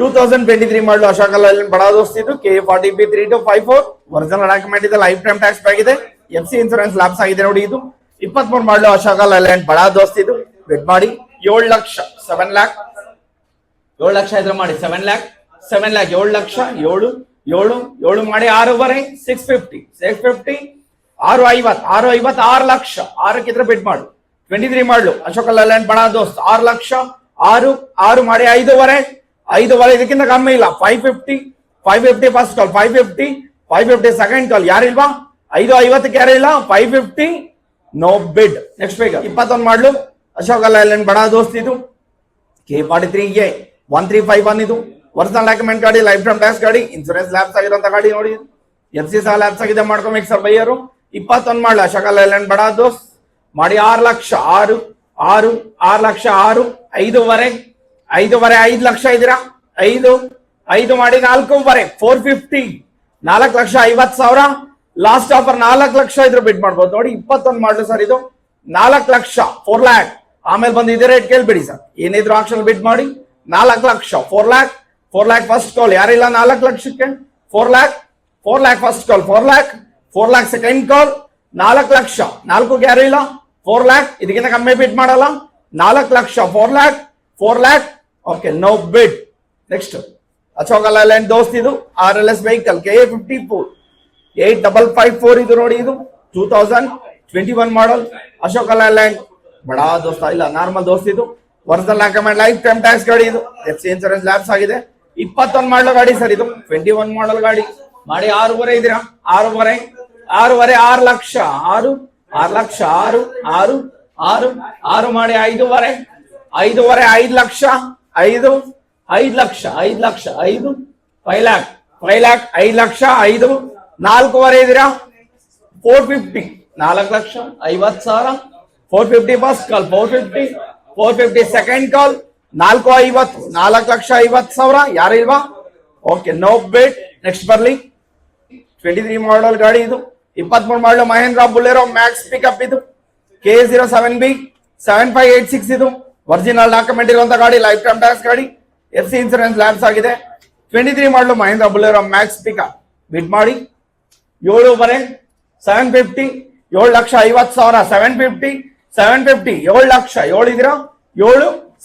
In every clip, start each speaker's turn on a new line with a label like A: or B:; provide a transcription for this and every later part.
A: 2023 ಮಾಡಲು ಅಶೋಕ ಲೇಲ್ಯಾಂಡ್ ಬಡ ದೋಸ್ತ್ ಇದು KA40B 3254 ಒರಿಜಿನಲ್ ಡಾಕ್ಯುಮೆಂಟ್ ಇದೆ, ಲೈಫ್ ಟೈಮ್ ಟ್ಯಾಕ್ಸ್ ಬ್ಯಾಕ್ ಇದೆ, FC ಇನ್ಸೂರೆನ್ಸ್ ಲ್ಯಾಪ್ಸ್ ಆಗಿದೆ ನೋಡಿ. ಇದು 23 ಮಾಡಲು ಅಶೋಕ ಲೇಲ್ಯಾಂಡ್ ಬಡ ದೋಸ್ತ್ ಇದು. ಬೆಟ್ ಮಾಡಿ 7 ಲಕ್ಷ 7 ಲ್ಯಾಕ್ 7 ಲಕ್ಷ ಇದ್ರೆ ಮಾಡಿ 7 ಲ್ಯಾಕ್ 7 ಲ್ಯಾಕ್ 7 ಲಕ್ಷ 7 7 7 ಮಾಡಿ 6.5 650 650 650 650 6 ಲಕ್ಷ 6 ಇದ್ರೆ ಬೆಟ್ ಮಾಡು. 23 ಮಾಡಲು ಅಶೋಕ ಲೇಲ್ಯಾಂಡ್ ಬಡ ದೋಸ್ತ್ 6 ಲಕ್ಷ 6 6 ಮಾಡಿ 5.5 ಇದಕ್ಕಿಂತ ಕಮ್ಮಿ ಇಲ್ಲ. 550 ಫಸ್ಟ್ ಕಾಲ್ 550 ಸೆಕೆಂಡ್ ಕಾಲ್ ಯಾರಿಲ್ವಾ? 5.50 ಯಾರು ಇಲ್ಲ. 550 ನೋ ಬಿಡ್. ನೆಕ್ಸ್ಟ್ ಬೇಗ 21 ಮಾಡಲು ಅಶೋಕ ಲೇಲ್ಯಾಂಡ್ ಬಡ ದೋಸ್ತ್ ಇದು KA43 1351 ಇದು ಒರಿಜಿನಲ್ ಡಾಕ್ಯುಮೆಂಟ್ ಗಾಡಿ, ಲೈಫ್ ಟೈಮ್ ಟ್ಯಾಕ್ಸ್ ಗಾಡಿ, ಇನ್ಸೂರೆನ್ಸ್ ಲ್ಯಾಪ್ಸ್ ಆಗಿರುವಂತ ಗಾಡಿ ನೋಡಿ. FC ಸಹ ಲ್ಯಾಪ್ಸ್ ಆಗಿದೆ, ಮಾಡ್ಕೊಬೇಕು ಸರ್ ಬೈಯರು. 21 ಮಾಡಲು ಅಶೋಕ ಲೇಲ್ಯಾಂಡ್ ಬಡ ದೋಸ್ತ್ ಮಾಡಿ 6 ಲಕ್ಷ 6 ಲಕ್ಷ 6 5.5 5 ಲಕ್ಷ ಇದ್ದೀರಾ 5 ಮಾಡಿ 4.5 450 4 ಲಕ್ಷ 50,000 ಲಾಸ್ಟ್ ಆಫರ್ 4 ಲಕ್ಷ ಇದ್ರೆ ಬಿಡ್ ಮಾಡ್ಬೋದು ನೋಡಿ. 21 ಮಾಡಲು ಸರ್ ಇದು 4 ಲಕ್ಷ 4 ಲ್ಯಾಕ್ ಆಮೇಲೆ ಬಂದು ಇದೇ ರೇಟ್ ಕೇಳ್ಬೇಡಿ ಸರ್, ಏನಿದ್ರು ಆಕ್ಷನ್ ಬಿಡ್ ಮಾಡಿ 4 ಲಕ್ಷ 4 ಲ್ಯಾಕ್ ಫಸ್ಟ್ ಕಾಲ್ ಯಾರಿಲ್ಲ 4 ಲಕ್ಷಕ್ಕೆ 4 lac first call 4 lac second ಕಾಲ್ 4 ಲಕ್ಷ 4 ಯಾರು ಇಲ್ಲ 4 ಲ್ಯಾಕ್ ಇದಕ್ಕಿಂತ ಕಮ್ಮಿ ಬಿಡ್ ಮಾಡಲ್ಲ 4 lakh 4 lac okay no bid. Next Ashoka Layland ದೋಸ್ತ್ ಇದು RLS ವೆಹಿಕಲ್ KA54 8554 ಇದು ನೋಡಿ. ಇದು 2021 ಮಾಡಲ್ ಅಶೋಕ ಲೇಲ್ಯಾಂಡ್ ಬಡ ದೋಸ್ತ ಇಲ್ಲ ನಾರ್ಮಲ್ ದೋಸ್ತ್ ಇದು original document, life time tax ಗಾಡಿ ಇದು, FC ಇನ್ಸೂರೆನ್ಸ್ ಲ್ಯಾಪ್ಸ್ ಆಗಿದೆ. 21 ಮಾಡಲ್ ಗಾಡಿ ಸರ್ ಇದು 21 ಮಾಡಲ್ ಗಾಡಿ ಮಾಡಿ 6.5 ಇದ್ದೀರಾ 6.5 6 ಲಕ್ಷ 6 ಲಕ್ಷ 6 ಮಾಡಿ 5.5 5 ಲಕ್ಷ 5 ಲಕ್ಷ 5 ಲ್ಯಾಕ್ 5 ಲಕ್ಷ 5 4.5 ಇದ್ದೀರಾ 450 4 lakh 50,000 450 first call 450 second call 4.50 lakh 50,000 ಯಾರಿಲ್ವಾ ಓಕೆ ನೋ ಬಿಡ್. ನೆಕ್ಸ್ಟ್ ಬರ್ಲಿ 23 ಮಾಡಲ್ ಗಾಡಿ ಇದು 23 model Mahendra Bolero Max pickup ಇದು KA07B 7586 ಇದು ಒರಿಜಿನಲ್ ಡಾಕ್ಯುಮೆಂಟ್ ಇರುವಂತ ಗಾಡಿ, ಲೈಫ್ ಟೈಮ್ ಟ್ಯಾಕ್ಸ್ ಗಾಡಿ, FC ಇನ್ಸೂರೆನ್ಸ್ ಲ್ಯಾಪ್ಸ್ ಆಗಿದೆ. 23 model Mahendra Bolero Max pickup ಬಿಡ್ ಮಾಡಿ 7.50 7 ಲಕ್ಷ 50,000 750 7 ಲಕ್ಷ 7 ಇದ್ದೀರಾ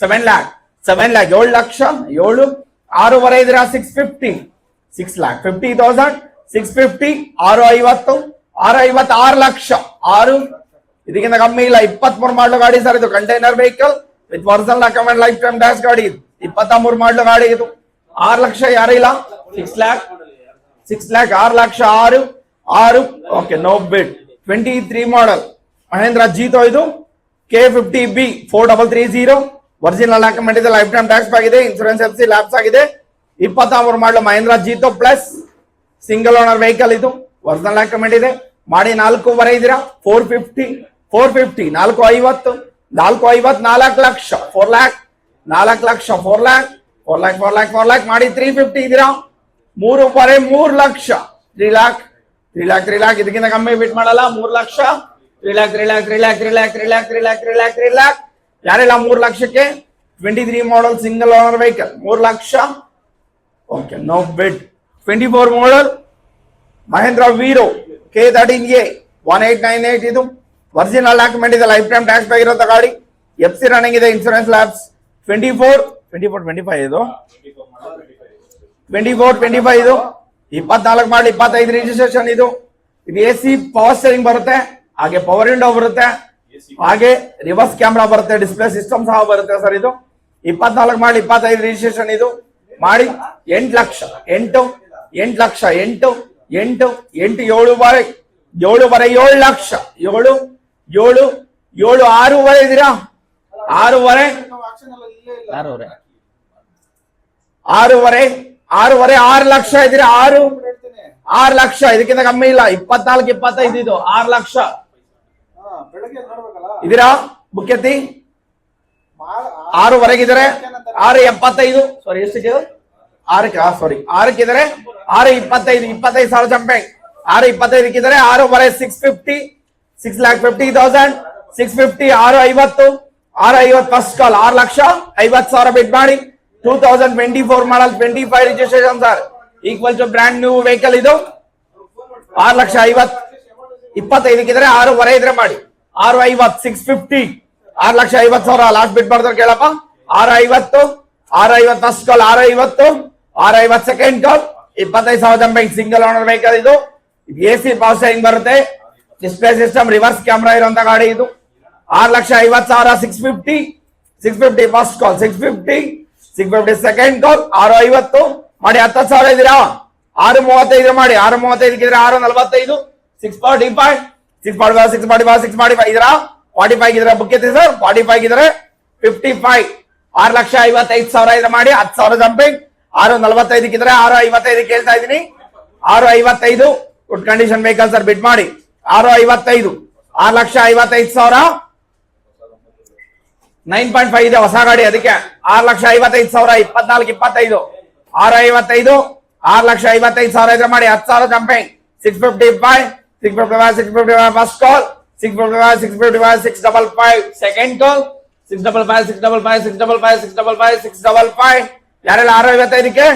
A: 7 ಲ್ಯಾಕ್ 7 ಲಕ್ಷ 7 6.5 ಇದ್ದೀರಾ 6 ಲ್ಯಾಕ್ 50,000 650 6.50 6 ಲಕ್ಷ 6 ಇದಕ್ಕಿಂತ ಕಮ್ಮಿ ಇಲ್ಲ. 23 ಮಾಡಲು ಗಾಡಿ ಸರ್ ಇದು container vehicle with original document, life time tax ಗಾಡಿ ಇದು 23 ಮಾಡಲು ಗಾಡಿ ಇದು 6 ಲಕ್ಷ ಯಾರು ಇಲ್ಲ 6 ಲ್ಯಾಕ್ 6 ಲಕ್ಷ 6 ಓಕೆ ನೋ ಬಿಡ್. 23 ಮಾಡಲ್ ಮಹೇಂದ್ರ ಜೀತೋ ಇದು KA50B 4330 ಒರಿಜಿನಲ್ ಡಾಕ್ಯುಮೆಂಟ್ ಇದೆ, ಲೈಫ್ ಟೈಮ್ ಟ್ಯಾಕ್ಸ್ ಆಗಿದೆ, ಇನ್ಸೂರೆನ್ಸ್ FC ಲ್ಯಾಪ್ಸ್ ಆಗಿದೆ. 23 model Mahindra Jeeto plus single owner vehicle ಇದು ಒರಿಜಿನಲ್ ಡಾಕ್ಯುಮೆಂಟ್ ಇದೆ ಮಾಡಿ 4.5 ಇದ್ದೀರಾ 450 450 4 ಲಕ್ಷ 4 ಲಕ್ಷ 4 ಲ್ಯಾಕ್ ಮಾಡಿ 350 ಇದ್ದೀರಾ 3.5 ಲಕ್ಷ 3 ಲ್ಯಾಕ್ ಇದಕ್ಕಿಂತ ಕಮ್ಮಿ ಬಿಟ್ ಮಾಡಲ್ಲ 3 ಲಕ್ಷ 3 ಲ್ಯಾಕ್ ಯಾರೆಲ್ಲ 3 ಲಕ್ಷಕ್ಕೆ 23 model single owner vehicle 3 lakh okay no bid. 24 model Mahindra Veero KA13A 1898 ಇದು ಒರಿಜಿನಲ್ ಡಾಕ್ಯುಮೆಂಟ್ ಇದೆ, ಲೈಫ್ ಟೈಮ್ ಟ್ಯಾಕ್ಸ್ ಆಗಿರುವಂತ ಗಾಡಿ, FC ರನ್ನಿಂಗ್ ಇದೆ, ಇನ್ಸೂರೆನ್ಸ್ ಲ್ಯಾಬ್ಸ್. 24 ಇದು 24 ಇದು 24 ಮಾಡಲ್ 25 ರಿಜಿಸ್ಟ್ರೇಷನ್ ಇದು AC ಪವರ್ ಸ್ಟೀರಿಂಗ್ ಬರುತ್ತೆ, ಹಾಗೆ ಪವರ್ ವಿಂಡೋ ಬರುತ್ತೆ, ಹಾಗೆ ರಿವರ್ಸ್ ಕ್ಯಾಮ್ರಾ ಬರುತ್ತೆ, ಡಿಸ್ಪ್ಲೇ ಸಿಸ್ಟಮ್ ಸಹ ಬರುತ್ತೆ ಸರ್. ಇದು 24 ಮಾಡಲ್ 25 ರಿಜಿಸ್ಟ್ರೇಷನ್ ಇದು ಮಾಡಿ 8 ಲಕ್ಷ 8 ಲಕ್ಷ 8 7 ಲಕ್ಷ 7 6.5 ಇದ್ದೀರಾ 6 ಲಕ್ಷ ಇದ್ದೀರಾ 6 ಲಕ್ಷ ಇದಕ್ಕಿಂತ ಕಮ್ಮಿ ಇಲ್ಲ. 24 25 ಇದು 6 ಲಕ್ಷ ಇದೀರಾ ಬುಕ್ಕೆತ್ತಿ 6.5 ಇದ್ದಾರೆ 6.75 ಸಾರಿ ಎಷ್ಟಿದೆ 6 ಇದ್ದಾರೆ 6.25 ಜಂಪಿಂಗ್ 6.25 ಇದ್ದಾರೆ 6.5 650,000 650 6.50 ಫಸ್ಟ್ ಕಾಲ್ 6 ಲಕ್ಷ 50,000 ಬಿಡ್ ಮಾಡಿ 2024 model 25 registration sir, equal to brand new vehicle. ಇದು 6,50,25 ಇದ್ರೆ 6.5 ಇದ್ರೆ ಮಾಡಿ. 6.50 650 6,50,000 ಲಾಸ್ಟ್ ಬಿಟ್ ಬರ್ತಾರೆ ಕೇಳಪ್ಪ. 6.50 6.50 ಫಸ್ಟ್ ಕಾಲ್, 6.50 6.50 ಸೆಕೆಂಡ್ ಕಾಲ್. 25,000 ಜಂಪಿಂಗ್ ಸಿಂಗಲ್ ಓನರ್ ವೆಹಿಕಲ್. ಇದು AC ಪವರ್ ಸ್ಟೇರಿಂಗ್ ಬರುತ್ತೆ, ಡಿಸ್ಪ್ಲೇ ಸಿಸ್ಟಮ್, ರಿವರ್ಸ್ ಕ್ಯಾಮ್ರಾ ಇರುವಂತ ಗಾಡಿ ಇದು. 6,50,000 650 ಫಸ್ಟ್ ಕಾಲ್, 650 ಸೆಕೆಂಡ್ ಕಾಲ್. 6.50 ಮಾಡಿ. 10,000 ಇದೀರಾ? 6.35 ಮಾಡಿ. 6.35 ಇದ್ರೆ 6.45 645 645 ಇದರ 45 ಇದ್ರೆ ಬುಕ್ ಐತಿ ಸರ್. 45 ಇದ್ರೆ 55 6,55,000 ಇದ್ರೆ ಮಾಡಿ. 10,000 ಜಂಪಿಂಗ್. 6.45 ಇದ್ರೆ 6.55 ಕೇಳ್ತಾ ಇದೀನಿ. 6.55 ಗುಡ್ ಕಂಡೀಷನ್ ವೆಹಿಕಲ್ ಸರ್, ಬಿಟ್ ಮಾಡಿ. 6.55 6,55,000 9.5 ಇದೆ ಹೊಸ ಗಾಡಿ, ಅದಕ್ಕೆ 6,55,000 24-25 6.55 6,55,000 ಇದ್ರೆ ಮಾಡಿ. 10,000 ಜಂಪಿಂಗ್. 655 ಫಸ್ಟ್ ಕಾಲ್, 655 655 ಸೆಕೆಂಡ್ ಕಾಲ್. 655 ಯಾರೆಲ್ಲ 6.55ಕ್ಕೆ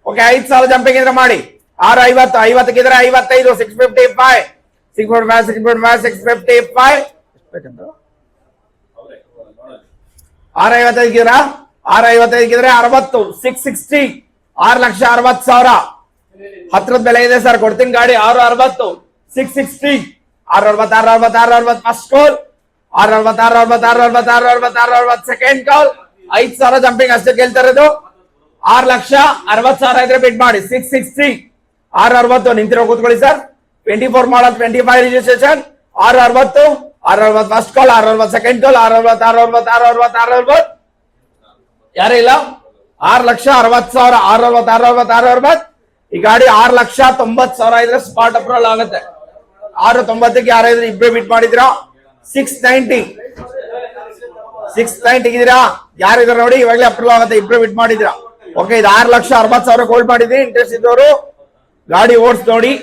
A: ಓಕೆ. 5,000 ಜಂಪಿಂಗ್ ಇದ್ರೆ ಮಾಡಿ. 6.50 ಇದ್ರೆ 55 655 655 655 6.55 ಇದ್ರ 6.55 ಇದ್ರೆ 60 660 6,60,000 ಹತ್ರದ ಬೆಲೆ ಇದೆ ಸರ್, ಕೊಡ್ತೀನಿ ಗಾಡಿ. 6.60 660 6.60 ಫಸ್ಟ್ ಕಾಲ್, 6.60 ಸೆಕೆಂಡ್ ಕಾಲ್. 5,000 ಜಂಪಿಂಗ್ ಅಷ್ಟೇ ಕೇಳ್ತಾ ಇರೋದು. 6,60,000 ಇದ್ರೆ ಬಿಡ್ ಮಾಡಿ. 660 6.60 ನಿಂತಿರೋ ಕೂತ್ಕೊಳ್ಳಿ sir. 24 model 25 registration. 6.60 first call, 6.60 second ಕಾಲ್. 6.60 ಯಾರೇ ಇಲ್ಲ. 6,60,000 6.60 ಈ ಗಾಡಿ 6,90,000 ಇದ್ರೆ ಸ್ಪಾಟ್ ಅಪ್ರೂವಲ್ ಆಗುತ್ತೆ. 6.90ಕ್ಕೆ ಯಾರಾದ್ರೂ ಇಬ್ಬರೇ ಬಿಟ್ ಮಾಡಿದ್ರ. 690 ಇದೀರಾ ಯಾರಿದ್ರ ನೋಡಿ, ಇವಾಗಲೇ ಅಪ್ರೂವಲ್ ಆಗುತ್ತೆ. ಇಬ್ಬರೇ ಬಿಟ್ ಮಾಡಿದ್ರ. ಓಕೆ, ಇದು 6,60,000 ಕೋಲ್ಡ್ ಮಾಡಿದ್ರಿ. ಇಂಟ್ರೆಸ್ಟ್ ಇದ್ದವರು ಗಾಡಿ ಓಡಿಸ್ ನೋಡಿ.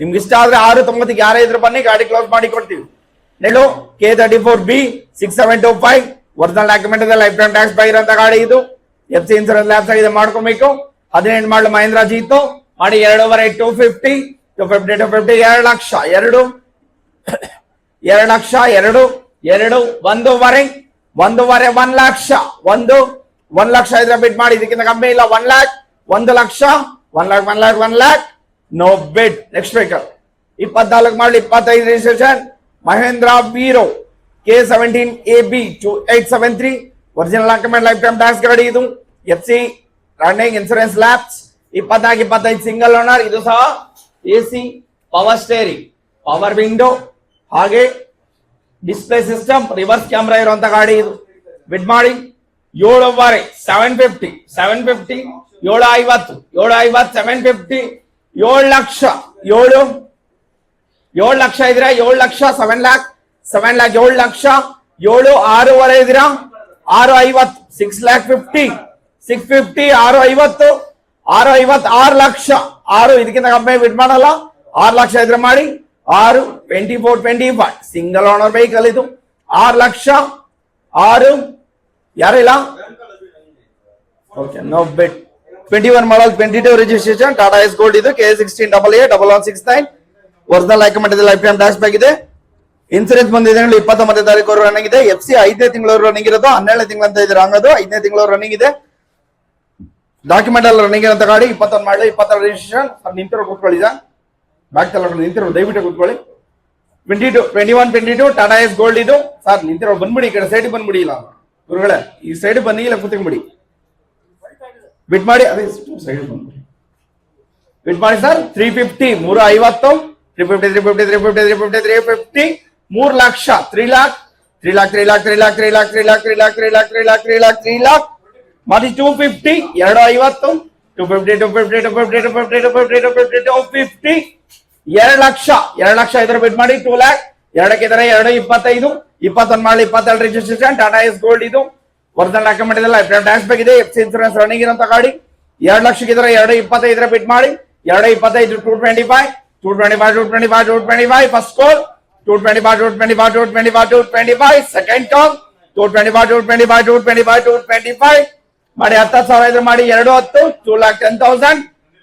A: ನಿಮ್ಗೆ ಇಷ್ಟ ಆದ್ರೆ 6.90ಕ್ಕೆ ಯಾರೇ ಇದ್ರು ಬನ್ನಿ, ಗಾಡಿ ಕ್ಲೋಸ್ ಮಾಡಿ ಕೊಡ್ತೀವಿ. ನೆಕ್ಸ್ಟ್ K34B 6725 ಒರಿಜಿನಲ್ ಡಾಕ್ಯುಮೆಂಟ್ ಇದೆ, ಲೈಫ್ ಟೈಮ್ ಟ್ಯಾಕ್ಸ್ ಬೈ ಇರೋಂತ ಗಾಡಿ ಇದು. FC ಇನ್ಸೂರೆನ್ಸ್ ಲ್ಯಾಬ್ಸ್ ಆಗಿದೆ, ಮಾಡ್ಕೊಬೇಕು. 18 ಮಾಡಲು ಮಹೇಂದ್ರ ಜೀತು ಮಾಡಿ. 2.5 250 250 2 ಲಕ್ಷ 2 ಲಕ್ಷ 2 1.5 1 ಲಕ್ಷ 1 ಲಕ್ಷ ಇದ್ರೆ ಬಿಡ್ ಮಾಡಿ. ಇದಕ್ಕಿಂತ ಕಮ್ಮಿ ಇಲ್ಲ. 1 lakh 1 lakh 1 lakh no bid. Next vehicle 24 ಮಾಡಲಿ 25 registration Mahindra Veero K17AB 2873 original document life time tax ಗಾಡಿ ಇದು. FC running insurance lapse. 24-25 single owner. ಇದು ಸಹ AC power steering, power window, ಹಾಗೆ ಡಿಸ್ಪ್ಲೇ ಸಿಸ್ಟಮ್, ರಿವರ್ಸ್ ಕ್ಯಾಮ್ರಾ ಇರುವಂತ ಗಾಡಿ ಇದು. ಬಿಡ್ ಮಾಡಿ. 7.5 750 750 750 750 7 ಲಕ್ಷ 7 ಲಕ್ಷ ಇದ್ರೆ 7 ಲಕ್ಷ 7 ಲ್ಯಾಕ್ 7 ಲಕ್ಷ 7 6.5 ಇದ್ರ 6.50 6,50,000 650 6.50 6 ಲಕ್ಷ 6 ಇದಕ್ಕಿಂತ ಕಮ್ಮಿ ಬಿಡ್ ಮಾಡಲ್ಲ. 6 ಲಕ್ಷ ಇದ್ರೆ ಮಾಡಿ. 6 24-25 ಸಿಂಗಲ್ ಓನರ್ ವೆಹಿಕಲ್ ಇದು. 6 ಲಕ್ಷ 6 ಯಾರಿಲ್ಲ. ಓಕೆ, ನೋ ಬಿಡ್. 21 ಮಾಡಲ್ 22 ರಿಜಿಸ್ಟ್ರೇಷನ್ ಟಾಟಾ ಎಸ್ ಗೋಲ್ಡ್ ಇದು. K16AA 1169 ಒರಿಜಿನಲ್ ಡಾಕ್ಯುಮೆಂಟ್ ಇದೆ, ಲೈಫ್ ಟೈಮ್ ಟ್ಯಾಕ್ಸ್ ಆಗಿದೆ. ಇನ್ಸೂರೆನ್ಸ್ ಬಂದಿದೆ 29ನೇ ತಾರೀಕು ರನ್ನಿಂಗ್ ಇದೆ. FC 5ನೇ ತಿಂಗಳು ರನ್ನಿಂಗ್ ಇರೋದು. 12ನೇ ತಿಂಗಳು ಅಂತ ಇದ್ರೆ ಹಂಗದು 5ನೇ ತಿಂಗಳು ರನ್ನಿಂಗ್ ಇದೆ. ಡಾಕ್ಯುಮೆಂಟ್ ಎಲ್ಲ ರನ್ನಿಂಗ್ ಇರೋಂತ ಗಾಡಿ. 21 ಮಾಡಲಿ 22 ರಿಜಿಸ್ಟ್ರೇಷನ್. ನಿಂತಿರೋ ಕೂತ್ಕೊಳ್ಳಿ ಸರ್, ಬ್ಯಾಕ್ ತಗೊಂಡು ನಿಂತಿರೋ ದಯವಿಟ್ಟು ಕೂತ್ಕೊಳ್ಳಿ. 21-22 ಟಾಟಾ ಎಸ್ ಗೋಲ್ಡ್ ಇದು ಸರ್. ನಿಂತಿರೋ ಬಂದ್ಬಿಡಿ, ಈ ಕಡೆ ಸೈಡ್ ಬಂದ್ಬಿಡಿ. ಇಲ್ಲ ಗುರುಗಳೇ, ಈ ಸೈಡ್ ಬನ್ನಿ, ಇಲ್ಲ ಕೂತ್ಕೊಂಡ್ಬಿಡಿ. ಬಿಟ್ ಮಾಡಿ. ಅದೇ ಸೈಡ್ ಬಂದ್ಬಿಡಿ, ಬಿಟ್ ಮಾಡಿ sir. 350 350 350 350 350 350 3 lakh 3 lac 3 lac 3 lac 3 lac 3 lac 3 lac 3 lac 3 lac 3 lac 3 lac 3 lac ಮಾಡಿ. 250 250 250 250 250 250 250 250 2 ಲಕ್ಷ 2 ಲಕ್ಷ ಇದ್ರೆ ಬಿಟ್ ಮಾಡಿ. 2 ಲ್ಯಾಕ್ 2ಕ್ಕೆ ಇದ್ರೆ 2.25 21 ಮಾಡಲಿ 22 ರಿಜಿಸ್ಟ್ರೇಷನ್ ಟಾಟಾ ಎಸ್ ಗೋಲ್ಡ್ ಇದು. ಒರಿಜಿನಲ್ ಡಾಕ್ಯುಮೆಂಟ್ ಇದೆ, ಲೈಫ್ ಟೈಮ್ ಟ್ಯಾಕ್ಸ್ ಬೇಕಿದೆ. FC ಇನ್ಸೂರೆನ್ಸ್ ರನ್ನಿಂಗ್ ಇರೋಂತ ಗಾಡಿ. 2 ಲಕ್ಷಕ್ಕೆ ಇದ್ರೆ 2.25 ಇದ್ರೆ ಬಿಟ್ ಮಾಡಿ. 2.25 225 225 225 225 ಫಸ್ಟ್ ಕಾಲ್. 225 225 225 225 ಸೆಕೆಂಡ್ ಕಾಲ್. 225 225 225 225 ಮಾಡಿ 10,000 ಇದ್ರೆ ಮಾಡಿ 210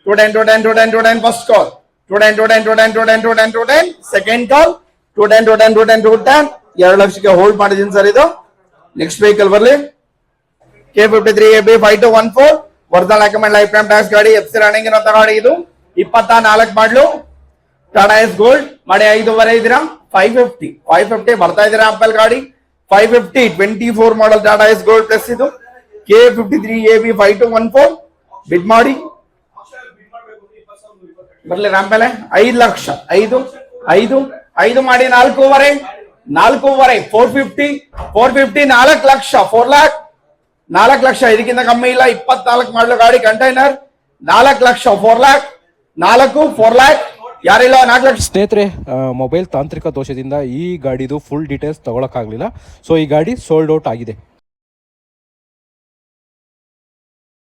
A: 2,10,000 210 ಫಸ್ಟ್ ಕಾಲ್ 210 ಸೆಕೆಂಡ್ ಕಾಲ್ 210 2 ಲಕ್ಷಕ್ಕೆ ಹೋಲ್ಡ್ ಮಾಡಿದೀನಿ ಸರ್. ಇದು ನೆಕ್ಸ್ಟ್ ವೆಹಿಕಲ್ ಬರ್ಲಿ K53 AB 5214 original document life time tax ಗಾಡಿ FC ರನ್ನಿಂಗ್ ಇರೋ ಗಾಡಿ. ಇದು 24 ಮಾಡಲು ಟಾಟಾ ಎಸ್ ಗೋಲ್ಡ್ ಮಾಡಿ 5.5 ಇದೀರಾ 550 ಬರ್ತಾ ಇದೀರಾ ಆಪಲ್ ಗಾಡಿ 550 24 ಮಾಡಲ್ ಟಾಟಾ ಎಸ್ ಗೋಲ್ಡ್ ಪ್ಲಸ್. ಇದು K53 AB 5214 ಬಿಡ್ ಮಾಡಿ ಬರ್ಲಿ ರಾಂಪೆಲೆ 5 ಲಕ್ಷ 5 ಮಾಡಿ 4.5 450 4 ಲಕ್ಷ 4 ಲಕ್ಷ ಇದಕ್ಕಿಂತ ಕಮ್ಮಿ ಇಲ್ಲ. 24 ಮಾಡಲು ಗಾಡಿ ಕಂಟೈನರ್ 4 ಲಕ್ಷ 4 ಲ್ಯಾಕ್ ಯಾರಿಲ್ಲ 4 ಲಕ್ಷ.
B: ಸ್ನೇಹಿತರೆ, ಮೊಬೈಲ್ ತಾಂತ್ರಿಕ ದೋಷದಿಂದ ಈ ಗಾಡಿದು ಫುಲ್ ಡೀಟೇಲ್ಸ್ ತಗೊಳಕ್ಕಾಗಲಿಲ್ಲ. ಸೊ ಈ ಗಾಡಿ ಸೋಲ್ಡ್ ಔಟ್ ಆಗಿದೆ.